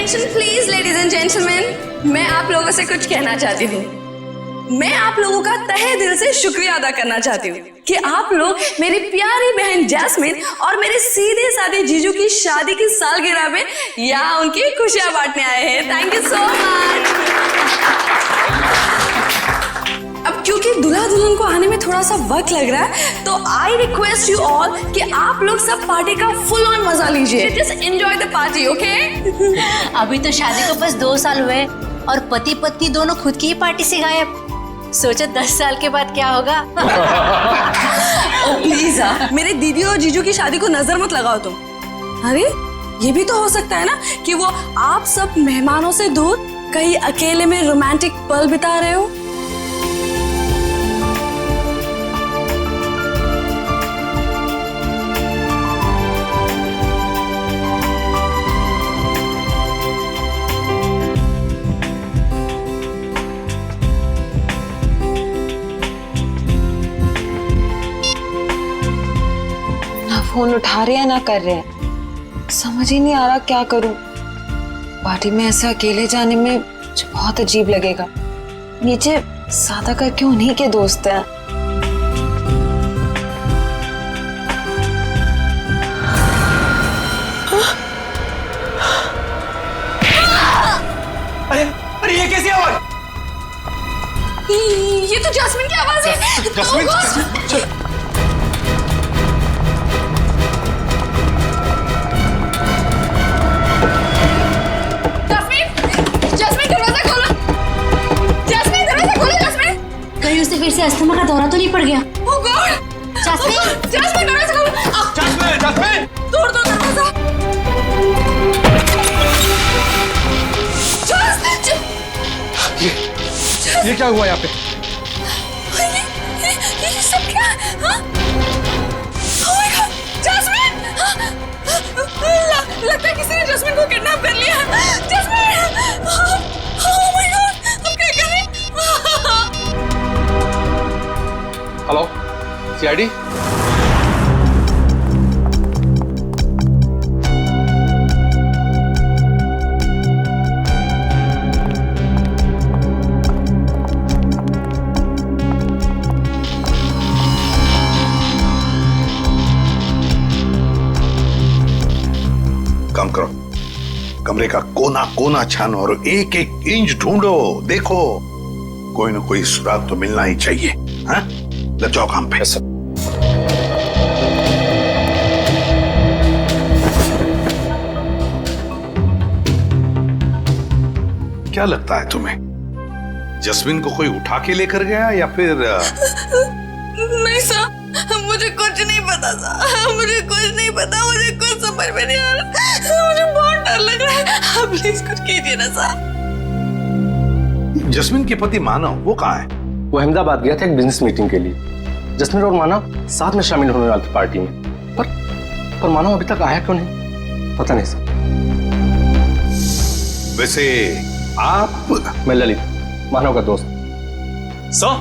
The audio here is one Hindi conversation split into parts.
Attention please ladies and gentleman, मैं आप लोगों से कुछ कहना चाहती हूँ। मैं आप लोगों का तहे दिल से शुक्रिया अदा करना चाहती हूँ कि आप लोग मेरी प्यारी बहन जैस्मिन और मेरे सीधे साधे जीजू की शादी की सालगिरह में यहाँ उनकी खुशियां बांटने आए हैं। Thank you so much. अब क्योंकि दूल्हा दुल्हन को आने में थोड़ा सा वक्त लग रहा है, तो आई रिक्वेस्ट यू ऑल कि आप लोग सब पार्टी का फुल ऑन मजा लीजिए। Just enjoy the party, okay? अभी तो शादी को बस 2 साल हुए और पति पत्नी दोनों खुद की ही पार्टी से गायब। सोचो 10 साल के बाद क्या होगा। ओ प्लीज मेरे दीदी और जीजू की शादी को नजर मत लगाओ तुम। अरे ये भी तो हो सकता है ना कि वो आप सब मेहमानों से दूर कहीं अकेले में रोमांटिक पल बिता रहे हो। फोन उठा रहे हैं ना कर रहे हैं, समझ ही नहीं आ रहा क्या करूं। पार्टी में ऐसे अकेले जाने में मुझे बहुत अजीब लगेगा। नीचे सादा करके उन्हीं के दोस्त हैं। अरे ये कैसी आवाज? ये तो जैस्मिन की आवाज है। जैस्मिन, फिर से अस्थमा का दौरा तो नहीं पड़ गया? ओह गॉड! जैस्मिन, जैस्मिन दरवाजा खोलो। जैस्मिन, तोड़ दो दरवाजा। ये क्या हुआ यहाँ पे? ये सब क्या? हाँ? Oh my God! जैस्मिन! लगता है किसी ने जैस्मिन को किडनैप कर लिया। जैस्मिन! Oh my God! हम क्या करें? Hello, CID? काम करो, कमरे का कोना कोना छानो और एक एक इंच ढूंढो। देखो कोई ना कोई सुराग तो मिलना ही चाहिए। हाँ, लग जाओ काम पे। क्या लगता है तुम्हें, जस्मिन को कोई उठा के लेकर गया या फिर? नहीं सर, मुझे कुछ नहीं पता सर, मुझे कुछ नहीं पता, मुझे कुछ समझ में नहीं आ रहा, मुझे बहुत डर लग रहा है। आप प्लीज कुछ कीजिए ना सर। जस्मिन के पति मानव वो कहाँ है? वो अहमदाबाद गया था एक बिजनेस मीटिंग के लिए। जस्मिन और मानव साथ में शामिल होने वाले थे पार्टी में, पर मानव अभी तक आया क्यों नहीं, पता नहीं सर। वैसे आप? मैं ललित, मानव का दोस्त। सर?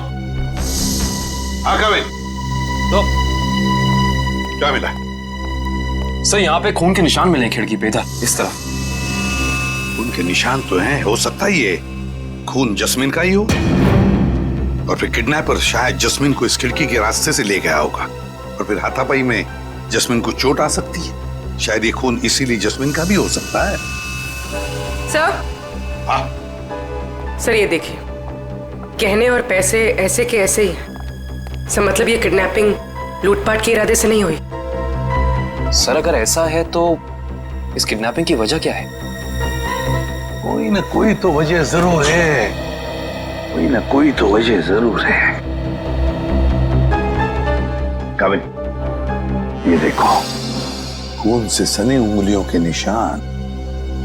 कमिन। तो क्या मिला? सर यहाँ पे खून के निशान मिले खिड़की पे, इधर इस तरफ। उनके निशान तो हैं, हो सकता है ये खून जस्मिन का ही हो, और फिर किडनैपर शायद जस्मिन को इस खिड़की के रास्ते से ले गया होगा, और फिर हाथापाई में जस्मिन को चोट आ सकती है। शायद ये खून इसीलिए जस्मिन का भी हो सकता है। सर? हाँ सर ये देखिए, गहने और पैसे ऐसे के ऐसे ही हैं। सर मतलब ये किडनैपिंग लूटपाट के इरादे से नहीं हुई। सर अगर ऐसा है तो इस किडनैपिंग की वजह क्या है? कोई ना कोई तो वजह जरूर है, कोई ना कोई तो वजह जरूर है। कविन, ये देखो खून से सनी उंगलियों के निशान।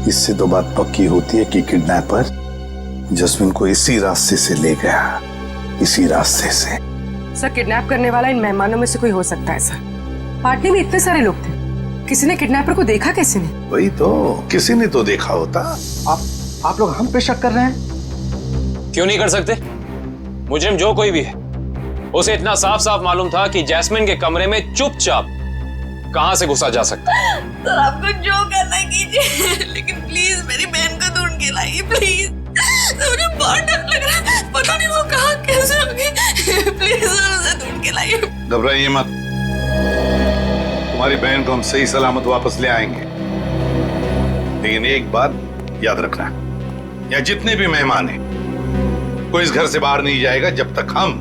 इससे तो बात पक्की होती है कि किडनैपर जस्मिन को इसी रास्ते से ले गया, इसी रास्ते से। सर किडनैप करने वाला इन मेहमानों में से कोई हो सकता है सर। पार्टी में इतने सारे लोग थे, किसी ने किडनैपर को देखा कैसे नहीं? वही तो, किसी ने तो देखा होता। आप लोग हम पे शक कर रहे हैं? क्यों नहीं कर सकते? मुजरिम जो कोई भी है, उसे इतना साफ साफ मालूम था कि जैस्मिन के कमरे में चुपचाप कहां से घुसा जा सकता है। सर आपको जो करना कीजिए, लेकिन प्लीज मेरी बहन को घबराइए मत, तुम्हारी बहन को हम सही सलामत वापस ले आएंगे। लेकिन एक बात याद रखना, यहाँ जितने भी मेहमान हैं, कोई इस घर से बाहर नहीं जाएगा जब तक हम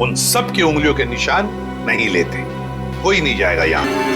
उन सब की उंगलियों के निशान नहीं लेते। कोई नहीं जाएगा यहाँ।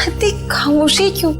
इतनी खामोशी क्यों?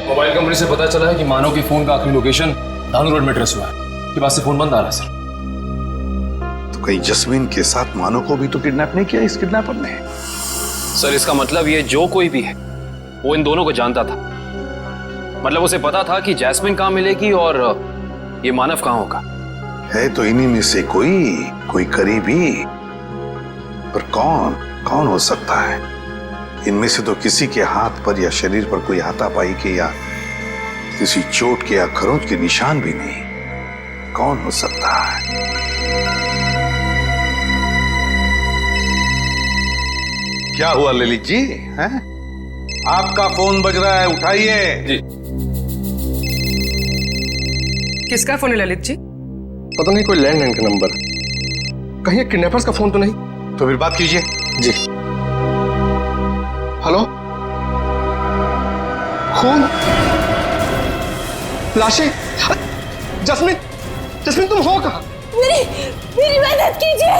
मोबाइल कंपनी से पता चला है कि मानव के फोन का आखिरी लोकेशन धानु रोड में ट्रेस हुआ है। के बाद से फोन बंद आ रहा है सर। तो कहीं जस्मीन के साथ मानव को भी तो किडनैप नहीं किया इस किडनैपर ने? सर इसका मतलब ये जो कोई भी है वो इन दोनों को जानता था। मतलब उसे पता था कि जैस्मिन कहाँ मिलेगी और ये मानव कहाँ होगा। है तो इन्हीं में से कोई करीबी, पर कौन हो सकता है? इनमें से तो किसी के हाथ पर या शरीर पर कोई हाथापाई के या किसी चोट के या खरोंच के निशान भी नहीं। कौन हो सकता है? क्या हुआ ललित जी? हैं? आपका फोन बज रहा है, उठाइए। जी। किसका फोन है ललित जी? पता नहीं, कोई लैंडलाइन का नंबर। कहीं किडनैपर्स का फोन तो नहीं? तो फिर बात कीजिए। जी। हेलो, खून, लाशें, जस्मीन, जस्मीन तुम हो कहाँ? मेरी मदद कीजिए,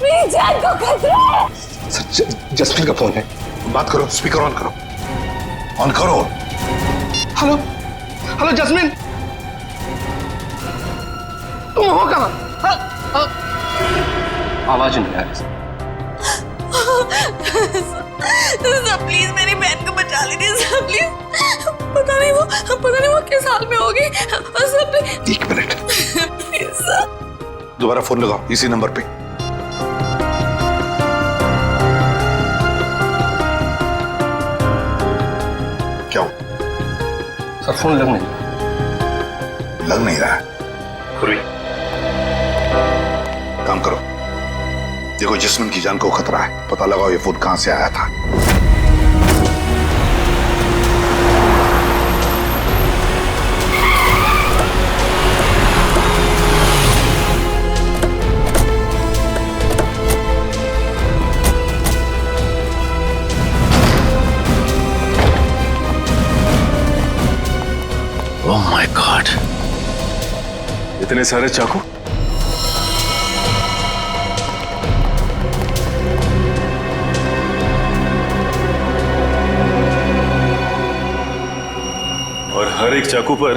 मेरी जान को खतरा है। सर, जस्मीन का फोन है। बात करो, स्पीकर ऑन करो, ऑन करो। हेलो हेलो जस्मीन, तुम हो कहाँ? आवाज नहीं आ रही। सर प्लीज मेरी बहन को बचा लीजिए सर, प्लीज। पता नहीं वो किस हाल में होगी sir, please. 1 minute, please sir. दोबारा फोन लगाओ इसी नंबर पे। क्या हो? सर फोन लग नहीं लग नहीं रहा है। काम करो, देखो जस्मिन की जान को खतरा है, पता लगाओ ये फोन कहां से आया था। ओह माय गॉड, इतने सारे चाकू। और हर एक चाकू पर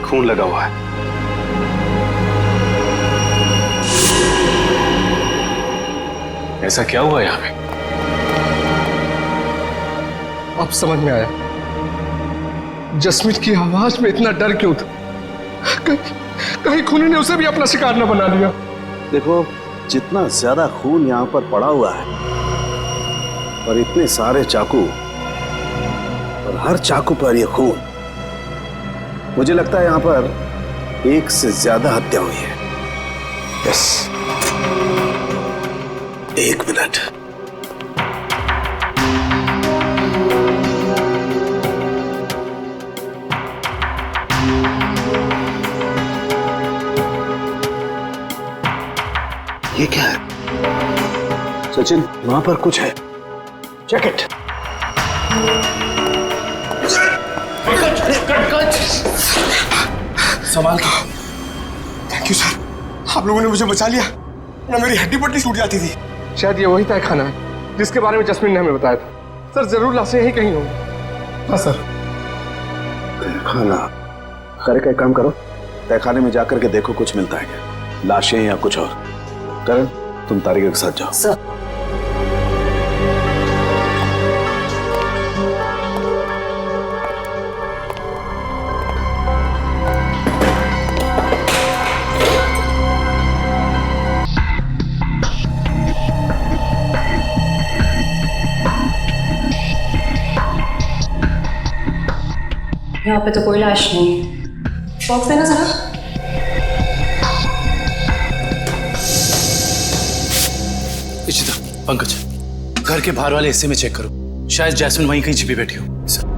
खून लगा हुआ है। ऐसा क्या हुआ यहां पे? अब समझ में आया जस्मीन की आवाज में इतना डर क्यों था। कहीं खूनी ने उसे भी अपना शिकार न बना लिया। देखो, जितना ज्यादा खून यहाँ पर पड़ा हुआ है और इतने सारे चाकू और हर चाकू पर ये खून, मुझे लगता है यहाँ पर एक से ज्यादा हत्या हुई है। Yes, 1 minute. ये क्या है? सचिन, वहां पर कुछ है, चेक इट। संभाल के। थैंक यू सर, आप लोगों ने मुझे बचा लिया, ना मेरी हड्डी पट्टी टूट जाती थी। शायद ये वही तहखाना है जिसके बारे में जस्मीन ने हमें बताया था। सर जरूर लाशें यहीं कहीं होंगी। हाँ सर। तहखाना, करे एक काम करो, तहखाने में जाकर के देखो कुछ मिलता है क्या, लाशें या कुछ और। करण, तुम तारिका के साथ जाओ। सर यहाँ पे तो कोई लाश नहीं। बॉक्स देना जरा। इशिता, पंकज, घर के बाहर वाले हिस्से में चेक करो, शायद जैस्मिन वहीं कहीं छिपी बैठी हो। सर।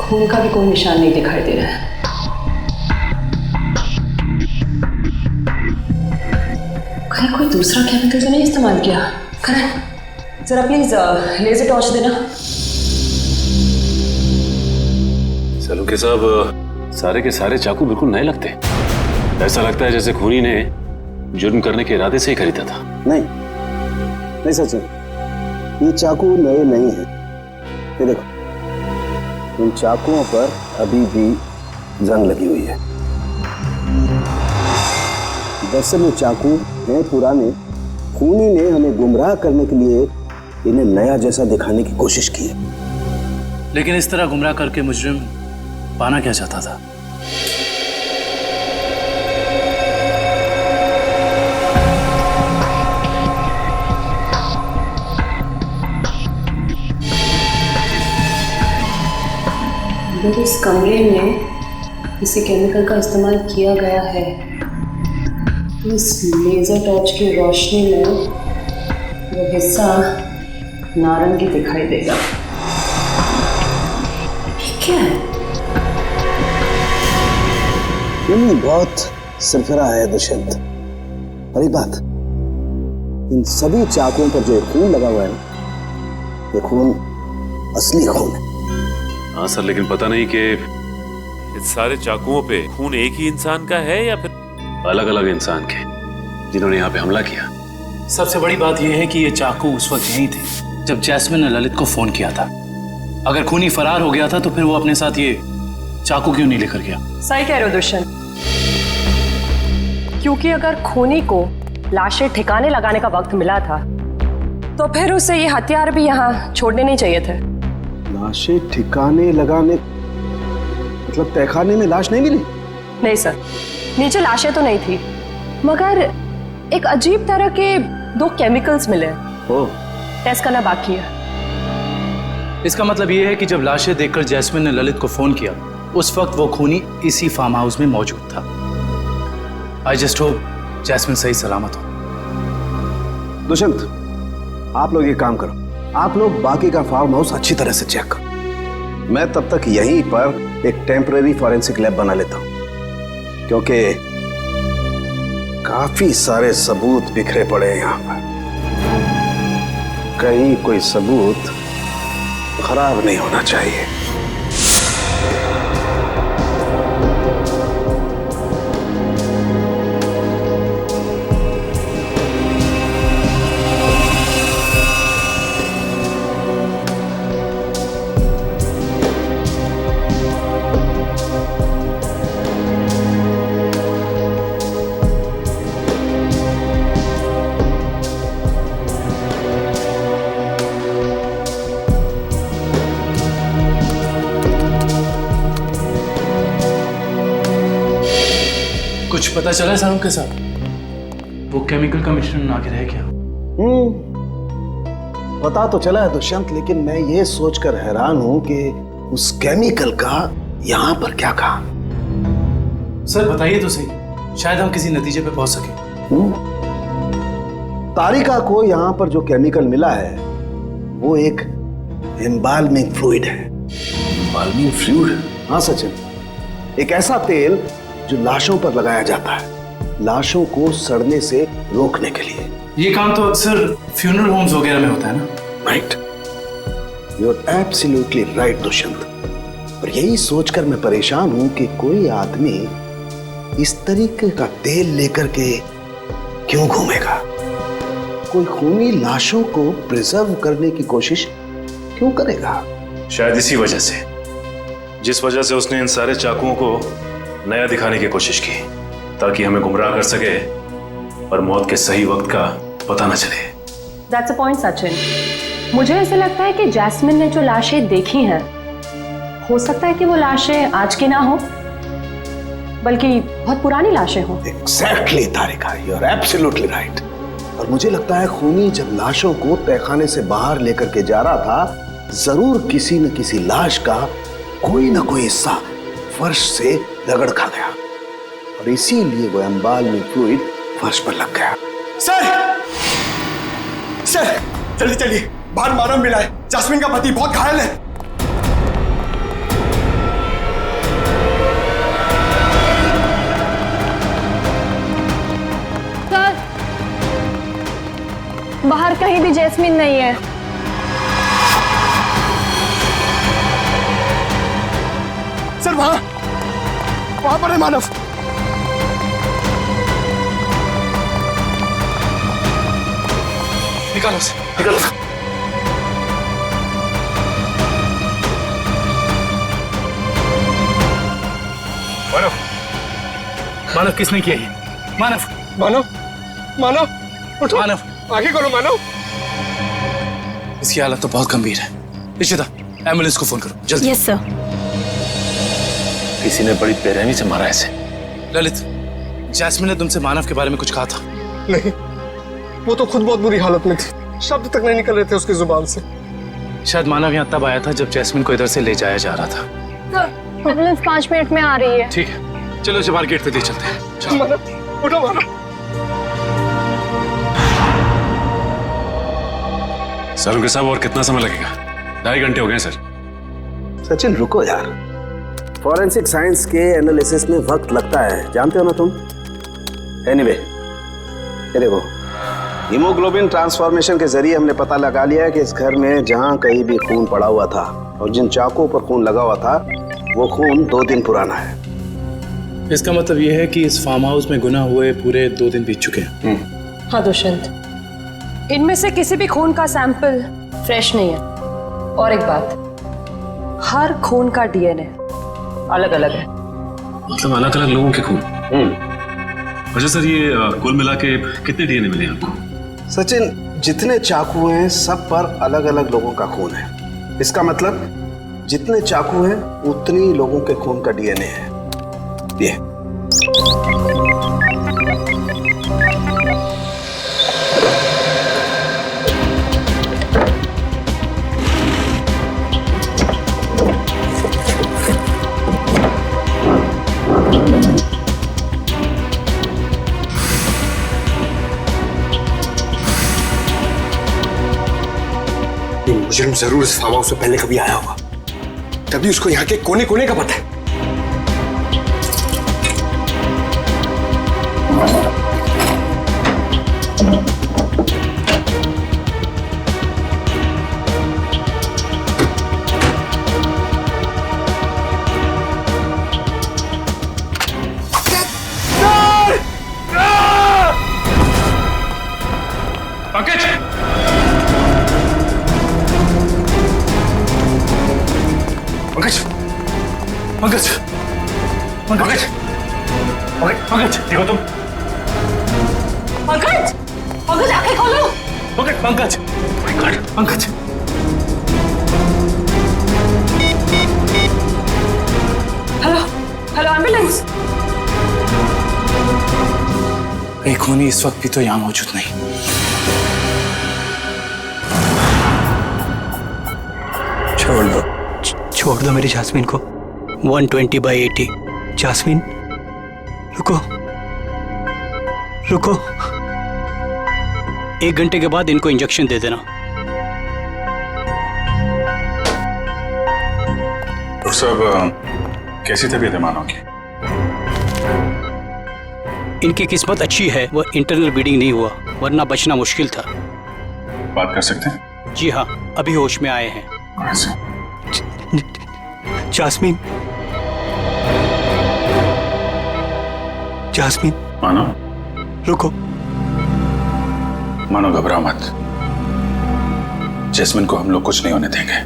खून का भी कोई निशान नहीं दिखाई दे रहा है। कहीं कोई दूसरा केमिकल तो नहीं इस्तेमाल किया? करण, जरा प्लीज लेजर टॉर्च देना। सलूके साहब, सारे के सारे चाकू बिल्कुल नए लगते हैं। ऐसा लगता है जैसे खूनी ने जुर्म करने के इरादे से ही खरीदा था। नहीं नहीं सचिन, ये चाकू नए नहीं हैं। ये देखो, इन चाकुओं पर अभी भी जंग लगी हुई है। दरअसल ये चाकू हैं पुराने, खूनी ने हमें गुमराह करने के लिए इन्हें नया जैसा दिखाने की कोशिश की है। लेकिन इस तरह गुमराह करके मुजरिम पाना क्या चाहता था? अगर इस कमरे में किसी केमिकल का इस्तेमाल किया गया है तो इस लेजर टॉर्च की रोशनी में वो हिस्सा नारंगी दिखाई देगा। ये क्या है? ये बहुत सरफरा है दुष्यंत। और एक बात, इन सभी चाकुओं पर जो खून लगा हुआ है ना, ये खून असली खून है। हाँ सर, लेकिन पता नहीं कि इस सारे चाकुओं पे खून एक ही इंसान का है या फिर अलग अलग इंसान के जिन्होंने यहाँ पे हमला किया। सबसे बड़ी बात यह है कि ये चाकू उस वक्त यहीं थे जब जैस्मिन ने ललित को फोन किया था। अगर खूनी फरार हो गया था तो फिर वो अपने साथ ये चाकू क्यों नहीं लेकर गया? सही कह रहे हो दुष्यंत, क्योंकि अगर खूनी को लाशें ठिकाने लगाने का वक्त मिला था तो फिर उसे ये हथियार भी यहाँ छोड़ने नहीं चाहिए थे। लाशें ठिकाने लगाने मतलब तहखाने में लाश नहीं मिली? नहीं सर, नीचे लाशें तो नहीं थी, मगर एक अजीब तरह के 2 केमिकल्स मिले। टेस्ट करना बाकी है। इसका मतलब ये है कि जब लाशें देखकर जैस्मिन ने ललित को फोन किया उस वक्त वो खूनी इसी फार्म हाउस में मौजूद था। आई जस्ट होप जैस्मिन सही सलामत हो। दुष्यंत, आप लोग ये काम करो, आप लोग बाकी का फार्म हाउस अच्छी तरह से चेक करो। मैं तब तक यहीं पर एक टेम्पररी फॉरेंसिक लैब बना लेता हूं, क्योंकि काफी सारे सबूत बिखरे पड़े हैं यहां पर। कहीं कोई सबूत खराब नहीं होना चाहिए। कुछ पता चला है साहब के साथ? वो केमिकल का मिश्रण आगे रह गया? पता तो चला है दुष्यंत, लेकिन मैं ये सोचकर हैरान हूं कि उस केमिकल का यहां पर क्या काम। सर बताइए तो सही, शायद हम किसी नतीजे पे पहुंच सके। तारिका को यहां पर जो केमिकल मिला है वो एक एम्बाल्मिंग फ्लूइड है। Embalming fluid? हाँ सचिन, एक ऐसा तेल जो लाशों पर लगाया जाता है, लाशों को सड़ने से रोकने के लिए। ये काम तो अक्सर फ्यूनरल होम्स वगैरह में होता है ना? Right, you are absolutely right Dushyant. और यही सोचकर मैं परेशान हूं कि कोई आदमी इस तरीके का तेल लेकर के क्यों घूमेगा। कोई खूनी लाशों को प्रिजर्व करने की कोशिश क्यों करेगा? शायद इसी वजह से, जिस वजह से उसने इन सारे चाकुओं को नया दिखाने की कोशिश की, ताकि हमें गुमराह कर सके और मौत के सही वक्त का पता न चले। That's a point, Sachin. मुझे ऐसा लगता है कि जैस्मिन ने जो लाशें देखी हैं, हो सकता है कि वो लाशें आज की ना हो, बल्कि बहुत पुरानी लाशें हों। Exactly, Tarika, you are absolutely right। और मुझे लगता है खूनी जब लाशों को तहखाने से बाहर लेकर के जा रहा था, जरूर किसी न किसी लाश का कोई ना कोई हिस्सा फर्श से रगड़ खा गया और इसीलिए वो एम्बाल्मिंग फ्लूइड फर्श पर लग गया। सर जल्दी चलिए, बाहर मानव मिला है, जैस्मिन का पति बहुत घायल है। सर, बाहर कहीं भी जैस्मिन नहीं है। सर वहां पर है मानव। निकालो से, निकालो। मानव, मानव किसने किया ये? मानव, मानव, मानव, उठो। मानव, आगे करो मानव। इसकी हालत तो बहुत गंभीर है। इशिता, एम्बुलेंस को फोन करो जल्दी। Yes sir. किसी ने बड़ी बेरहमी से मारा ऐसे। ललित, जैस्मिन ने तुमसे मानव के बारे में कुछ कहा था? नहीं, वो तो खुद बहुत बुरी हालत में थी, शब्द तक नहीं निकल रहे थे उसकी जुबान से। शायद मानव यहाँ तब आया था जब जैस्मिन को इधर से ले जाया जा रहा था। एम्बुलेंस 5 मिनट में आ रही है। ठीक है, चलो इसे बाहर गेट पे ले चलते हैं। चलो। उठो मानो। सर उनके साहब और कितना समय लगेगा? 2.5 घंटे हो गए सर। सचिन रुको यार, फॉरेंसिक साइंस के एनालिसिस में वक्त लगता है, जानते हो ना तुम। एनीवे, ये देखो, हीमोग्लोबिन ट्रांसफॉर्मेशन के जरिए हमने पता लगा लिया है कि इस घर में जहां कहीं भी खून पड़ा हुआ था और जिन चाकुओं पर खून लगा हुआ था वो खून 2 दिन पुराना है। इसका मतलब यह है कि इस फार्म हाउस में गुनाह हुए पूरे 2 दिन बीत चुके हैं। हाँ दुष्यंत, इनमें से किसी भी खून का सैंपल फ्रेश नहीं है। और एक बात, हर खून का डीएनए अलग अलग है। मतलब अलग अलग लोगों के खून? अच्छा सर, ये कुल मिला के कितने डीएनए मिले आपको? सचिन, जितने चाकू हैं सब पर अलग अलग लोगों का खून है। इसका मतलब जितने चाकू हैं उतनी लोगों के खून का डीएनए है। ये मुजरिम जरूर इस फार्म हाउस से पहले कभी आया होगा, तभी उसको यहाँ के कोने कोने का पता है। पंकज! पंकज! पंकज! पंकज! पंकज! देखो तुम। पंकज! पंकज आंखें खोलो। Pankaj! Pankaj! Pankaj! Hello, hello ambulance. कहीं खूनी इस वक्त भी तो यहाँ मौजूद नहीं। छोड़ दो मेरी जास्मीन को। 120/80। जास्मीन रुको रुको। 1 घंटे के बाद इनको इंजेक्शन दे देना। डॉक्टर साहब, कैसी तबीयत है मानो की? इनकी किस्मत अच्छी है, वो इंटरनल ब्लीडिंग नहीं हुआ, वरना बचना मुश्किल था। बात कर सकते हैं? जी हाँ, अभी होश में आए हैं। Jasmine, Jasmine. मानो रुको। मानो घबराओ मत, जैस्मिन को हम लोग कुछ नहीं होने देंगे।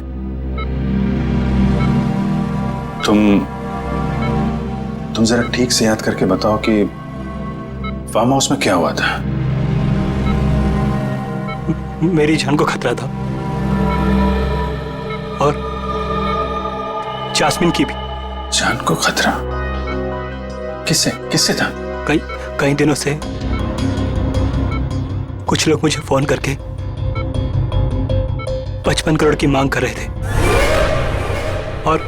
तुम जरा ठीक से याद करके बताओ कि फार्म हाउस में क्या हुआ था? मेरी जान को खतरा था और जास्मिन की भी। जान को खतरा? किससे किससे था? कई दिनों से कुछ लोग मुझे फोन करके 55 करोड़ की मांग कर रहे थे और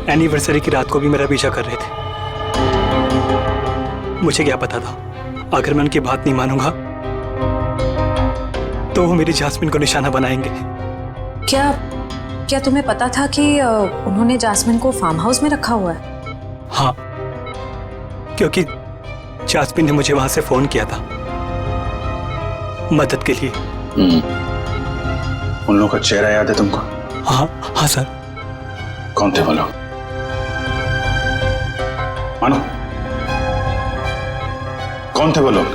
एनिवर्सरी की रात को भी मेरा पीछा कर रहे थे। मुझे क्या पता था, अगर मैं उनकी बात नहीं मानूंगा तो वो मेरी जास्मिन को निशाना बनाएंगे। क्या तुम्हें पता था कि उन्होंने जास्मिन को फार्म हाउस में रखा हुआ है? हाँ, क्योंकि जास्मिन ने मुझे वहां से फोन किया था मदद के लिए। उन लोगों का चेहरा याद है तुमको? हाँ सर। कौन थे वो लोग? मानो, कौन थे वो लोग?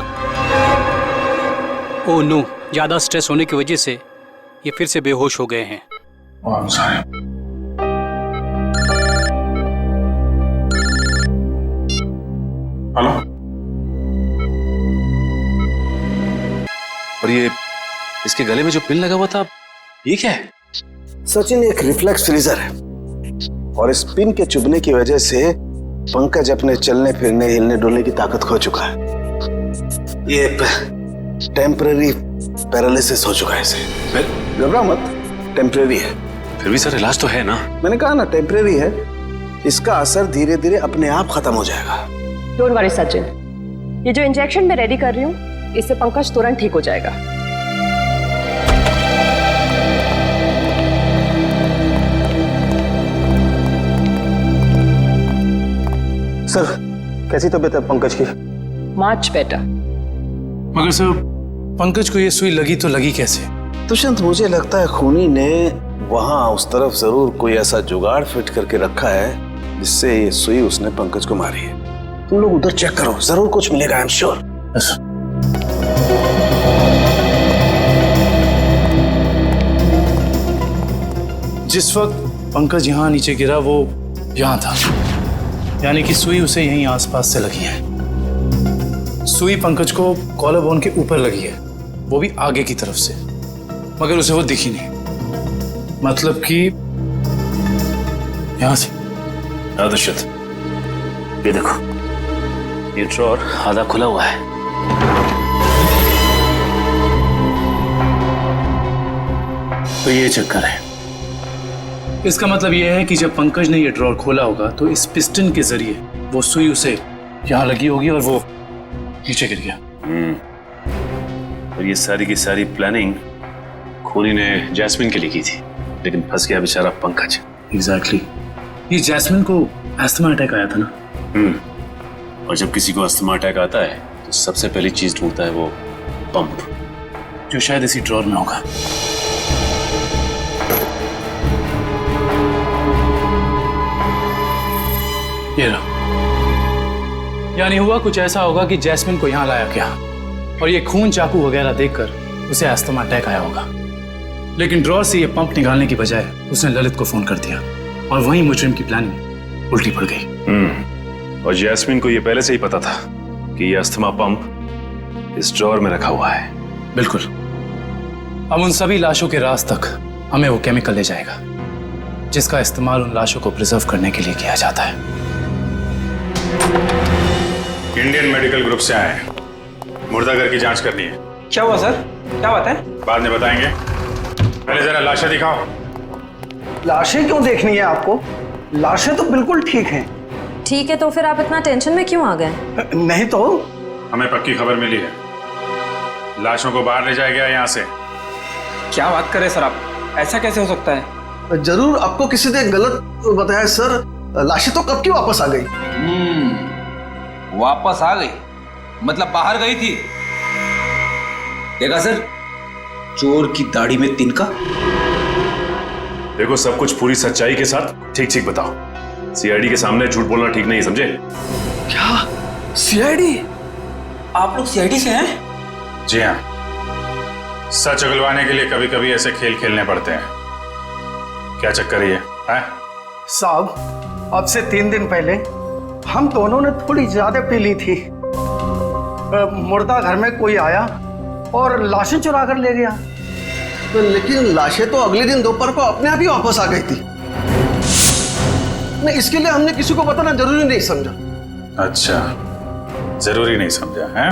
ओह नो, ज्यादा स्ट्रेस होने की वजह से ये फिर से बेहोश हो गए हैं। हेलो। और ये इसके गले में जो पिन लगा हुआ था, ये क्या है? सचिन, एक रिफ्लेक्स फ्रीजर है और इस पिन के चुभने की वजह से पंकज अपने चलने फिरने हिलने डुलने की ताकत खो चुका है। ये टेम्पररी पैरालिसिस हो चुका है इसे। घबरा मत, टेम्पररी है। फिर भी सर इलाज तो है ना? मैंने कहा ना टेम्पररी है, इसका असर धीरे धीरे अपने आप खत्म हो जाएगा। डोंट वरी सचिन, ये जो इंजेक्शन मैं रेडी कर रही हूँ इससे पंकज तुरंत ठीक हो जाएगा। सर, कैसी तबीयत है पंकज की? Much better. मगर सर, पंकज को ये सुई लगी तो लगी कैसे? दुष्यंत, मुझे लगता है खूनी ने वहां उस तरफ जरूर कोई ऐसा जुगाड़ फिट करके रखा है जिससे ये सुई उसने पंकज को मारी है। तुम लोग उधर चेक करो, जरूर कुछ मिलेगा, आई एम श्योर। जिस वक्त पंकज यहाँ नीचे गिरा वो यहाँ था, यानी कि सुई उसे यहीं आसपास से लगी है। सुई पंकज को कॉलर बोन के ऊपर लगी है, वो भी आगे की तरफ से, मगर उसे वो दिखी नहीं। मतलब कि यहां से। हाँ दुष्यंत, ये देखो, ये ड्रॉर आधा खुला हुआ है। तो ये चक्कर है। इसका मतलब ये है कि जब पंकज ने ये ड्रॉर खोला होगा तो इस पिस्टन के जरिए वो सुई उसे यहां लगी होगी और वो नीचे गिर गया। और ये सारी की सारी प्लानिंग खूनी ने जैस्मिन के लिए की थी, लेकिन फंस गया बेचारा पंकज। एग्जैक्टली। ये जैस्मिन को अस्थमा अटैक आया था ना। और जब किसी को अस्थमा अटैक आता है तो सबसे पहली चीज ढूंढता है वो पंप, जो शायद इसी ड्रॉर में होगा। ये रहा। यानी हुआ कुछ ऐसा होगा कि जैस्मिन को यहां लाया गया और ये खून चाकू वगैरह देखकर उसे अस्थमा अटैक आया होगा, लेकिन ड्रॉर से ये पंप निकालने की बजाय उसने ललित को फोन कर दिया और वहीं मुजरिम की प्लानिंग उल्टी पड़ गई। और जैस्मिन को ये पहले से ही पता था कि ये अस्थमा पंप इस ड्रॉर में रखा हुआ है। बिल्कुल। अब उन सभी लाशों के राज तक हमें वो केमिकल ले जाएगा जिसका इस्तेमाल उन लाशों को प्रिजर्व करने के लिए किया जाता है। इंडियन मेडिकल ग्रुप से आए हैं, मुर्दाघर की जांच करनी है। क्या हुआ सर? क्या बात है? बाद में बताएंगे, पहले जरा लाशें दिखाओ। लाशें क्यों देखनी है आपको? लाशें तो बिल्कुल ठीक हैं। ठीक है, तो फिर आप इतना टेंशन में क्यों आ गए? नहीं तो हमें पक्की खबर मिली है, लाशों को बाहर ले जाया गया यहाँ से। क्या बात कर रहे सर आप? ऐसा कैसे हो सकता है? जरूर आपको किसी ने गलत बताया सर। लाशें तो कब की वापस आ गई। वापस आ गई मतलब बाहर गई थी। देखा सर, चोर की दाढ़ी में तिनका। देखो, सब कुछ पूरी सच्चाई के साथ ठीक ठीक बताओ। सीआईडी के सामने झूठ बोलना ठीक नहीं, समझे? क्या सीआईडी? आप लोग सीआईडी से हैं? जी हाँ, सच उगलवाने के लिए कभी कभी ऐसे खेल खेलने पड़ते हैं। क्या चक्कर है ये? साहब, अब से 3 दिन पहले हम दोनों ने थोड़ी ज्यादा पी ली थी। मुर्दा घर में कोई आया और लाशें चुरा कर ले गया। तो लेकिन लाशें तो अगले दिन दोपहर को अपने आप ही वापस आ गई थी। नहीं, इसके लिए हमने किसी को बताना जरूरी नहीं समझा। अच्छा, जरूरी नहीं समझा है?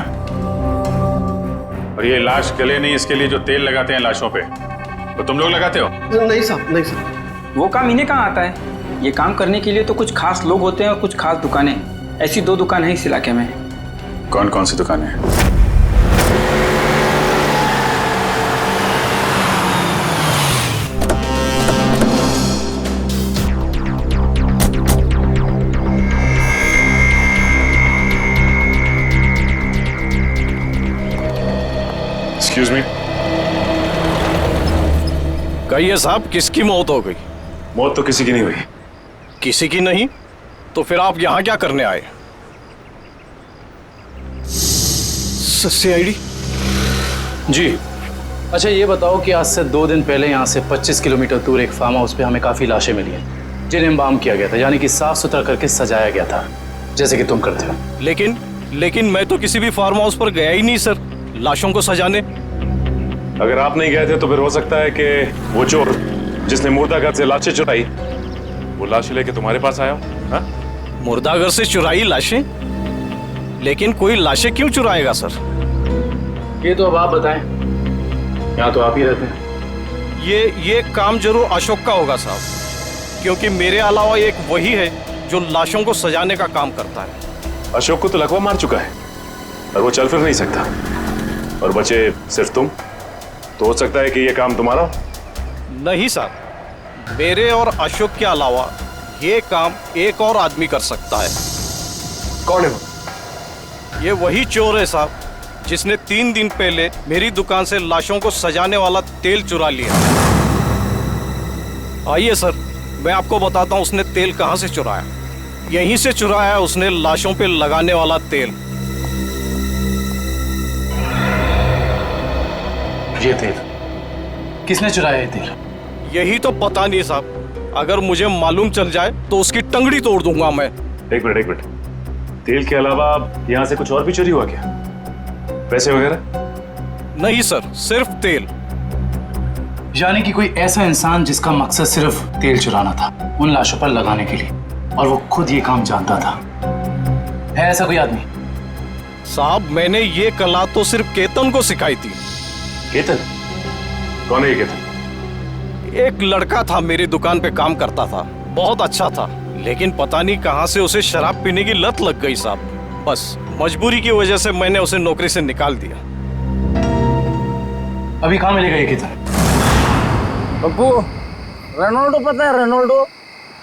और ये लाश गले नहीं, इसके लिए जो तेल लगाते हैं लाशों पे, तो तुम लोग लगाते हो? नहीं साहब, नहीं साहब। वो काम इन्हें कहाँ आता है? ये काम करने के लिए तो कुछ खास लोग होते हैं और कुछ खास दुकानें। ऐसी 2 दुकानें हैं इस इलाके में। कौन कौन सी दुकानें हैं? Excuse me. कहिए साहब, किसकी मौत हो गई? मौत तो किसी की नहीं हुई। किसी की नहीं? तो फिर आप यहाँ क्या करने आए? सीआईडी? जी। अच्छा ये बताओ कि आज से 2 दिन पहले यहाँ से 25 किलोमीटर दूर एक फार्म हाउस पे हमें काफी लाशें मिली हैं जिन्हें एम्बाम किया गया था, यानी कि साफ सुथरा करके सजाया गया था, जैसे कि तुम करते हो। लेकिन मैं तो किसी भी फार्म हाउस पर गया ही नहीं सर, लाशों को सजाने। अगर आप नहीं गए थे तो फिर हो सकता है कि वो चोर जिसने मुर्दाघर से लाशें चुराई, वो लाशें लेके तुम्हारे पास आया हो। मुर्दाघर से चुराई लाशें? लेकिन कोई लाशें क्यों चुराएगा सर? ये तो अब आप बताएं, यहाँ तो आप ही रहते हैं। ये काम जरूर अशोक का होगा साहब, क्योंकि मेरे अलावा एक वही है जो लाशों को सजाने का काम करता है। अशोक को तो लकवा मार चुका है और वो चल फिर नहीं सकता, और बचे सिर्फ तुम। तो हो सकता है कि ये काम तुम्हारा हो। नहीं साहब, मेरे और अशोक के अलावा ये काम एक और आदमी कर सकता है। कौन है वो? ये वही चोर है साहब, जिसने 3 दिन पहले मेरी दुकान से लाशों को सजाने वाला तेल चुरा लिया। आइए सर, मैं आपको बताता हूँ उसने तेल कहाँ से चुराया। यहीं से चुराया है उसने लाशों पे लगाने वाला तेल। ये तेल किसने चुराया? ये तेल यही तो पता नहीं साहब, अगर मुझे मालूम चल जाए तो उसकी टंगड़ी तोड़ दूंगा मैं। एक मिनट, तेल के अलावा यहाँ से कुछ और भी चोरी हुआ क्या? पैसे वगैरह? नहीं सर, सिर्फ तेल। यानी कि कोई ऐसा इंसान जिसका मकसद सिर्फ तेल चुराना था उन लाशों पर लगाने के लिए, और वो खुद ये काम जानता था। है ऐसा कोई आदमी? साहब, मैंने ये कला तो सिर्फ केतन को सिखाई थी। केतन? कौन है ये केतन? एक लड़का था, मेरी दुकान पे काम करता था, बहुत अच्छा था, लेकिन पता नहीं कहां से उसे शराब पीने की लत लग गई साहब। बस मजबूरी की वजह से मैंने उसे नौकरी से निकाल दिया। अभी कहां मिलेगा ये केतन? पप्पू, रोनाल्डो पता है? रोनाल्डो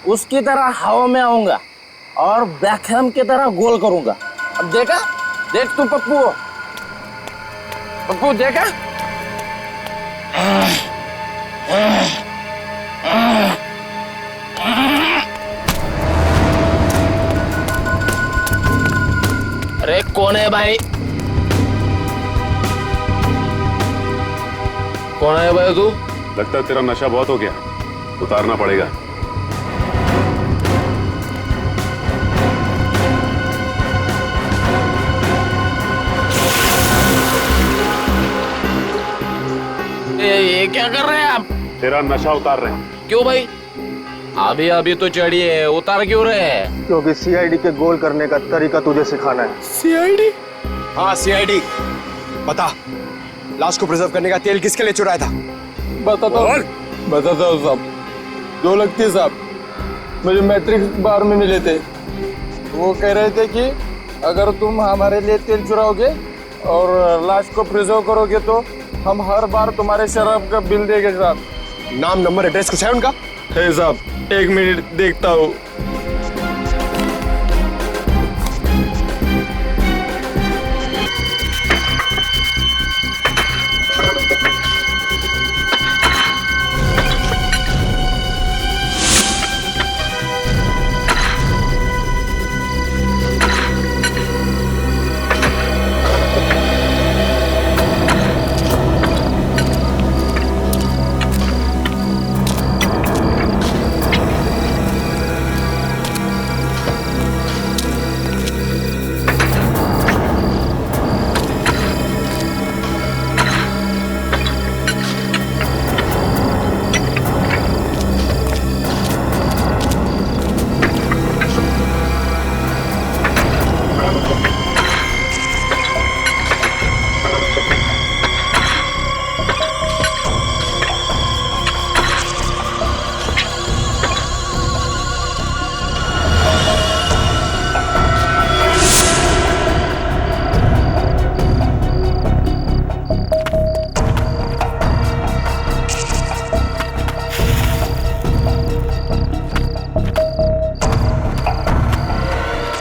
उसकी तरह हवा में आऊंगा और बैकहैम की तरह गोल करूंगा। अब देखा? देख तू पप्पू, पप्पू देखा? अरे कौन है भाई? कौन है भाई तू? लगता है तेरा नशा बहुत हो गया, उतारना पड़ेगा। ये क्या कर रहे हैं आप? तेरा नशा उतार रहे हैं। क्यों भाई? अभी अभी तो चढ़ी है, उतार क्यों रहे हैं? क्योंकि सीआईडी के गोल करने का तरीका तुझे सिखाना है। सीआईडी? हाँ सीआईडी। बता, लाश को प्रिजर्व करने का तेल किसके लिए चुराया था? बताता हूँ साहब। 2 लगती साहब, मुझे मैट्रिक्स बार में मिले थे। वो कह रहे थे कि अगर तुम हमारे लिए तेल चुराओगे और लाश को प्रिजर्व करोगे तो हम हर बार तुम्हारे शराब का बिल देंगे साहब। नाम, नंबर, एड्रेस कुछ है उनका? है साहब, 1 मिनट देखता हूँ।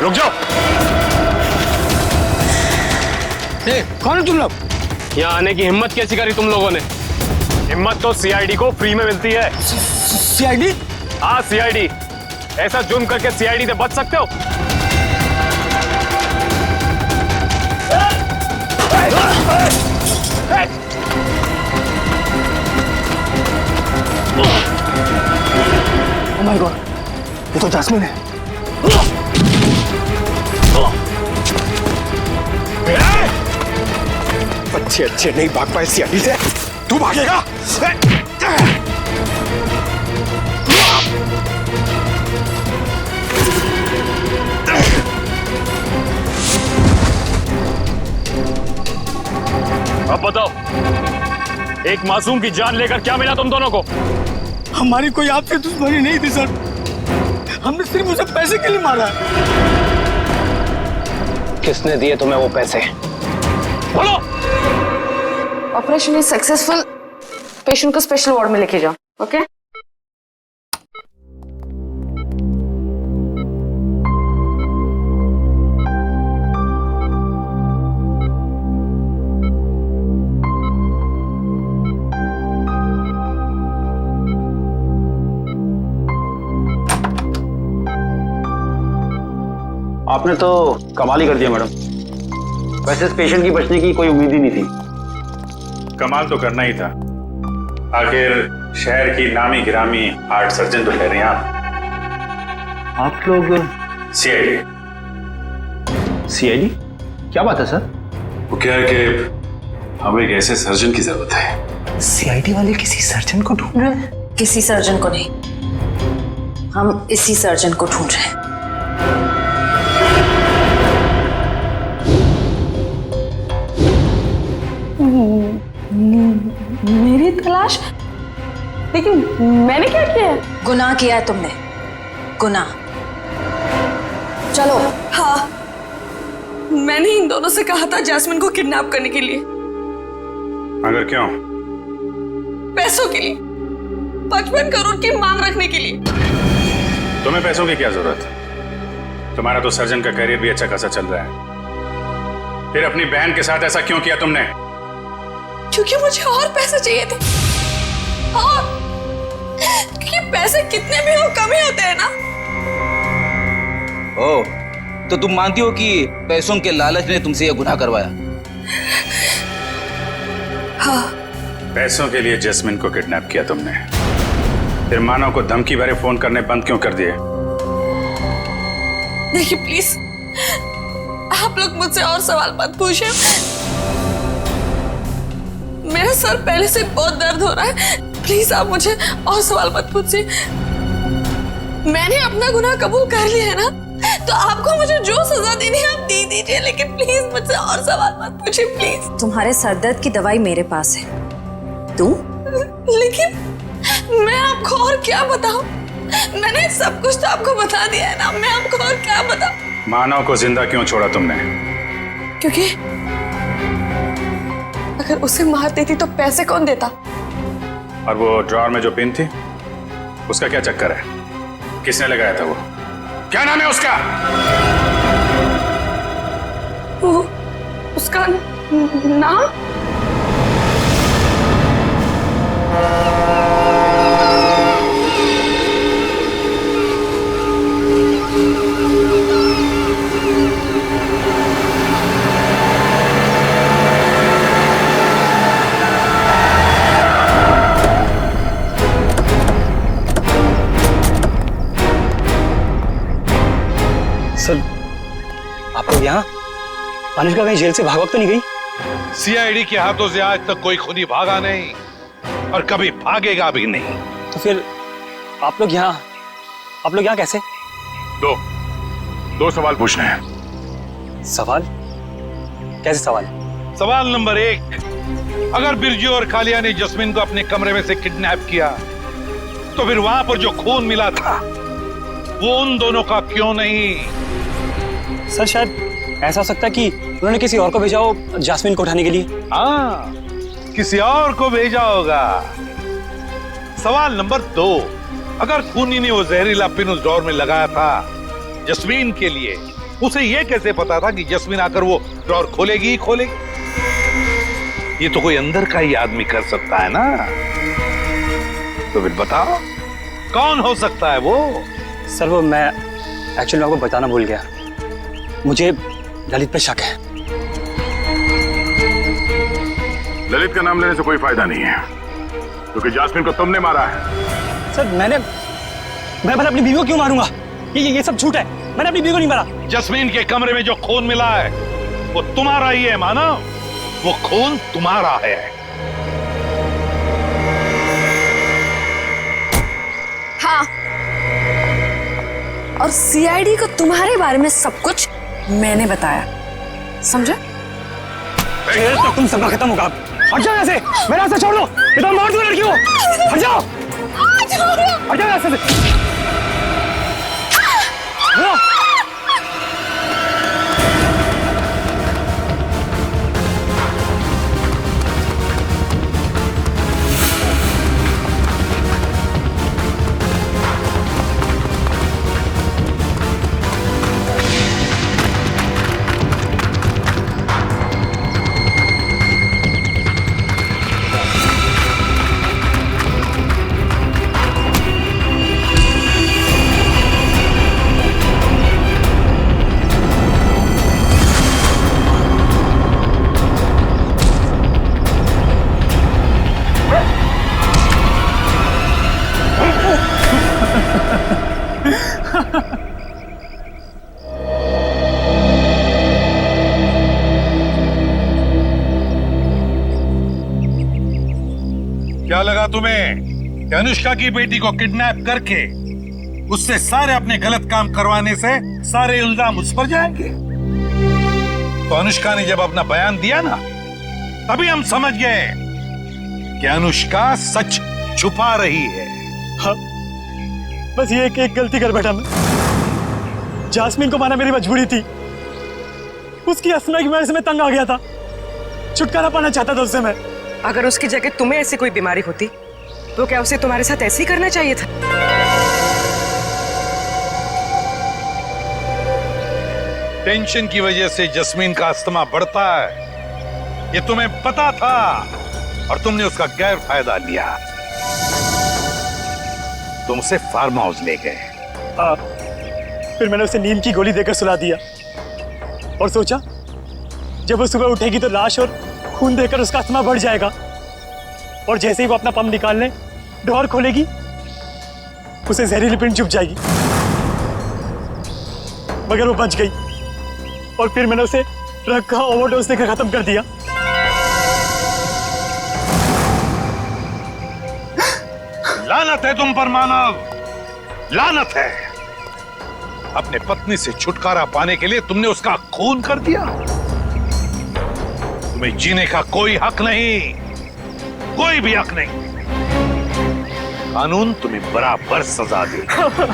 रुक जाओ। कौन है तुम लोग? यहाँ आने की हिम्मत कैसी करी तुम लोगों ने? हिम्मत तो सीआईडी को फ्री में मिलती है। सीआईडी? हाँ सीआईडी। ऐसा जुर्म करके सीआईडी से बच सकते हो? ओह माय गॉड, ये तो जैस्मिन है। बच्चे अच्छे नहीं भाग पाए सीआईडी से, तू भागेगा? अब बताओ, एक मासूम की जान लेकर क्या मिला तुम दोनों को? हमारी कोई आपसे दुश्मनी नहीं थी सर, हमने सिर्फ उसे पैसे के लिए मारा है। किसने दिए तुम्हें वो पैसे? बोलो। Operation is successful. पेशेंट को स्पेशल वार्ड में लेके जाओ। ओके? आपने तो कमाल ही कर दिया मैडम। वैसे इस पेशेंट की बचने की कोई उम्मीद ही नहीं थी। कमाल तो करना ही था। आखिर शहर की नामी गिरामी हार्ट सर्जन तो कह रहे हैं आप लोग सीआईडी। सीआईडी? क्या बात है सर? वो क्या है कि हमें एक ऐसे सर्जन की जरूरत है। सीआईडी वाले किसी सर्जन को ढूंढ रहे हैं? किसी सर्जन को नहीं, हम इसी सर्जन को ढूंढ रहे हैं। मेरी तलाश? लेकिन मैंने क्या किया है? गुनाह किया है तुमने, गुनाह। चलो। हाँ, मैंने इन दोनों से कहा था जैस्मिन को किडनैप करने के लिए। अगर क्यों? पैसों के लिए, 55 करोड़ की मांग रखने के लिए। तुम्हें पैसों की क्या जरूरत है? तुम्हारा तो सर्जन का करियर भी अच्छा खासा चल रहा है। फिर अपनी बहन के साथ ऐसा क्यों किया तुमने? क्योंकि मुझे और पैसे चाहिए थे। और क्योंकि पैसे कितने भी हो कम ही होते हैं ना। ओ, तो तुम मानती हो कि पैसों के लालच ने तुमसे यह गुनाह करवाया? हाँ। पैसों के लिए जैस्मिन को किडनैप किया तुमने। फिर मानव को धमकी भरे फोन करने बंद क्यों कर दिए? देखिए प्लीज, आप लोग मुझसे और सवाल मत पूछिए। मेरा सर पहले से बहुत दर्द हो रहा है। प्लीज आप मुझे और सवाल मत पूछिए। मैंने अपना गुनाह कबूल कर लिया है ना, तो आपको मुझे जो सजा देनी है आप दे दीजिए, लेकिन प्लीज मुझसे और सवाल मत पूछिए प्लीज। तुम्हारे सरदर्द की दवाई मेरे पास है, तू? लेकिन मैं आपको और क्या बताऊं? मैंने सब कुछ तो आपको बता दिया है ना, मैं आपको और क्या बताऊं? मानव को जिंदा क्यों छोड़ा तुमने? क्योंकि अगर उसे मार देती तो पैसे कौन देता? और वो ड्रॉर में जो पिन थी, उसका क्या चक्कर है? किसने लगाया था वो? क्या नाम है उसका? वो उसका नाम? सर, आप लोग यहाँ? अनुष्का कहीं जेल से भाग तो नहीं गई? सीआईडी के हाथों से आज तक कोई खूनी भागा नहीं और कभी भागेगा भी नहीं। तो फिर आप लोग यहाँ कैसे? दो सवाल पूछने हैं। सवाल? कैसे सवाल? सवाल नंबर 1, अगर बिरजू और कालिया ने जस्मिन को अपने कमरे में से किडनैप किया, तो फिर वहां पर जो खून मिला था वो उन दोनों का क्यों नहीं? सर, शायद ऐसा हो सकता है कि उन्होंने किसी और को भेजा हो जैस्मिन को उठाने के लिए। हाँ, किसी और को भेजा होगा। सवाल नंबर 2, अगर खूनी ने वो जहरीला पिन उस ड्रॉर में लगाया था जस्मीन के लिए, उसे यह कैसे पता था कि जस्मीन आकर वो ड्रॉर खोलेगी ही खोलेगी? ये तो कोई अंदर का ही आदमी कर सकता है ना। तो फिर बताओ कौन हो सकता है वो? सर, वो मैं एक्चुअली आपको बताना भूल गया। मुझे ललित पे शक है। ललित का नाम लेने से कोई फायदा नहीं है, क्योंकि जैस्मिन को तुमने मारा है। सर, मैं भला अपनी बीवी को क्यों मारूंगा? ये सब झूठ है। मैंने अपनी बीवी को नहीं मारा। जस्मीन के कमरे में जो खून मिला है वो तुम्हारा ही है मानव, वो खून तुम्हारा है। हाँ, और सीआईडी को तुम्हारे बारे में सब कुछ मैंने बताया, समझा? तो तुम सबका खत्म होगा। हट जाओ यहाँ से, मेरा रास्ता छोड़ दो। ये तो मार दो लड़की को। हट जाओ, हट जाओ यहाँ से। क्या लगा तुम्हें कि अनुष्का की बेटी को किडनैप करके उससे सारे अपने गलत काम करवाने से सारे इल्जाम उस पर जाएंगे? तो अनुष्का ने जब अपना बयान दिया ना, तभी हम समझ गए कि अनुष्का सच छुपा रही है। हाँ, बस ये एक गलती कर बैठा मैं। जास्मिन को माना मेरी मजबूरी थी। उसकी असना की वजह से मैं तंग आ गया था। छुटकारा पाना चाहता था उससे मैं। अगर उसकी जगह तुम्हें ऐसी कोई बीमारी होती तो क्या उसे तुम्हारे साथ ऐसे ही करना चाहिए था? टेंशन की वजह से जस्मीन का अस्थमा बढ़ता है, ये तुम्हें पता था और तुमने उसका गैर फायदा लिया। तुम उसे फार्म हाउस ले गए। फिर मैंने उसे नींद की गोली देकर सुला दिया और सोचा जब वो सुबह उठेगी तो लाश और खून देकर उसका अस्थमा बढ़ जाएगा और जैसे ही वो अपना पंप निकालने डोर खोलेगी उसे जहरीली पिंड चुभ जाएगी। मगर वो बच गई और फिर मैंने उसे ड्रग का ओवरडोज देकर खत्म कर दिया। लानत है तुम पर मानव, लानत है। अपने पत्नी से छुटकारा पाने के लिए तुमने उसका खून कर दिया। तुम्हें जीने का कोई हक नहीं, कोई भी हक नहीं। कानून तुम्हें बराबर सजा देगा।